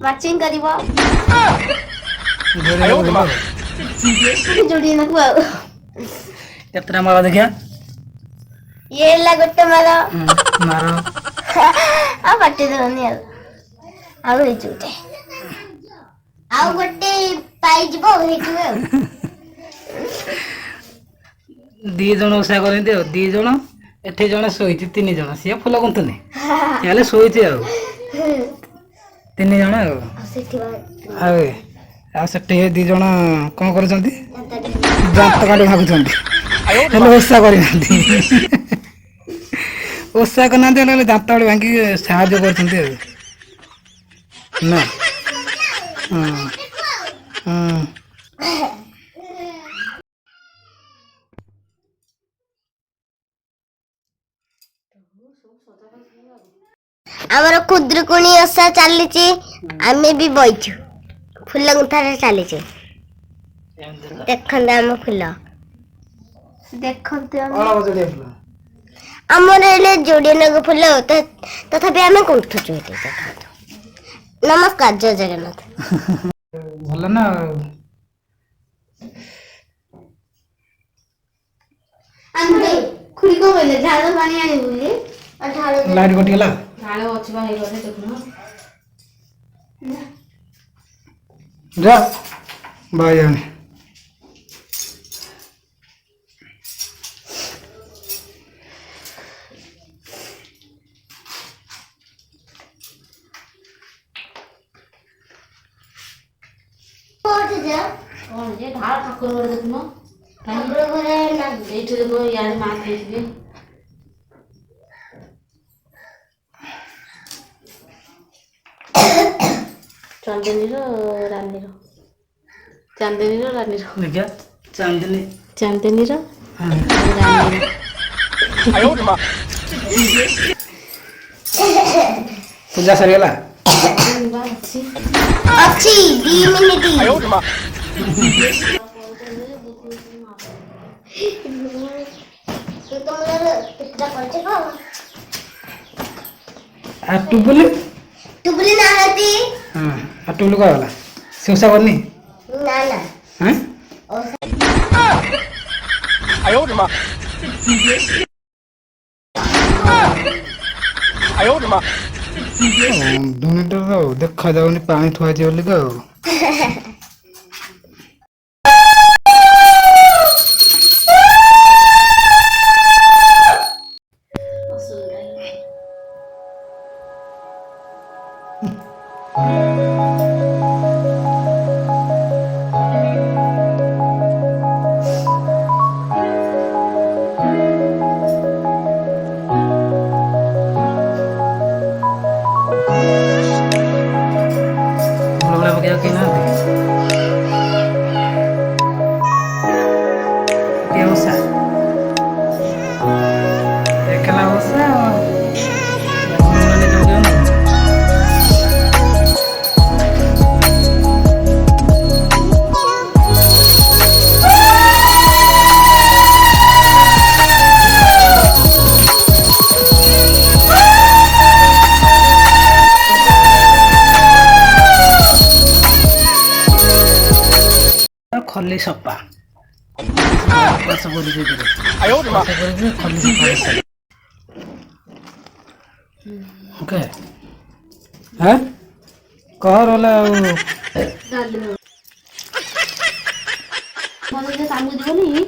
matching करिवो जोड़ी जोड़ी ना को केतरा मारा देखिया ये ला गोटे मारो मारो आ पट्टी दनी आ होई जुटे आ गोटे पाई जबो हेतु दी जण ओसा करନ୍ତି ଆଉ दी जण एठी जण सोईची तीन जण सिया फुल गुंतुनी याले सोईची ଆଉ तीन जण ଆଉ ଆଉ ସେଠି ଦି ଜଣ କଣ କରୁଛନ୍ତି ଦାନ୍ତ କାଠି ଭାଗୁଛନ୍ତି ହେଲେ ଓଷା କରିନାହାନ୍ତି ଓଷା କରିନାହାନ୍ତି ହେଲେ ଦାନ୍ତ କାଠି ଭାଙ୍ଗି ସାହାଯ୍ୟ କରୁଛନ୍ତି ଆଉ ନା ଆମର ଖୁଦୁରୁକୁଣୀ ଓଷା ଚାଲିଛି ଆମେ ବି ବଇଛୁ ଫୁଲ ଗୁନ୍ଥାରେ ଚାଲିଛି ଦେଖନ୍ତୁ ଆମ ଫୁଲ ଦେଖନ୍ତୁ ଆମର ଏଇଲେ ଯୋଡ଼ିଏ ନାଗ ଫୁଲ ତଥାପି ଆମେ ଗୁନ୍ଥୁଛୁ ଏଠି ଦେଖନ୍ତୁ ନମସ୍କାର ଜୟ ଜଗନ୍ନାଥ ଭଲ ନା ଆମେ ଖୁଡ଼ି କଣ କହିଲେ ଝାଳ ପାଣି ଆଣିବୁ ବୋଲି ଲାଇଟ୍ କଟିଗଲା ଝାଳ ଅଛି ବା ହେଇଗଲେ ଦେଖୁନ ଯା ବାଇଆଣି କଣ ଯେ ଢାଳ ଠାକୁର ଘରେ ଦେଖୁନ ଠାକୁର ଘରେ ଏଇଠି ଦେଖ ଇଆଡେ ମା ଦେଇଥିବେ ଚାନ୍ଦିନୀର ରାନୀର ଦେଖିଆ ଚାନ୍ଦିନୀ ଚାନ୍ଦିନୀର ପୂଜା ସରିଗଲା ଅଛି 2 ମିନିଟ୍ आ टुबुली ଟୁବୁଲି ନାହାନ୍ତି ହଁ आ टुबुली କଣ ହେଲା ସେ ଓଷା କରିନି ନା ନା ହଁ ଦୁନିଟାର ଆଉ ଦେଖାଯାଉନି ପାଣି ଥୁଆଯାଇଛି ବୋଲିକା ଆଉ ବୁଲବୁଲା ପକେଇବାକୁ କେହି ନାହାନ୍ତି କିଏ ଓଷା ଏକଲା ଓଷା ଖଲି ସପା ଖଲି ସପା ଓକେ ହଁ କହ ରହିଲା ଆଉ ମନେ କାମକୁ ଯିବନି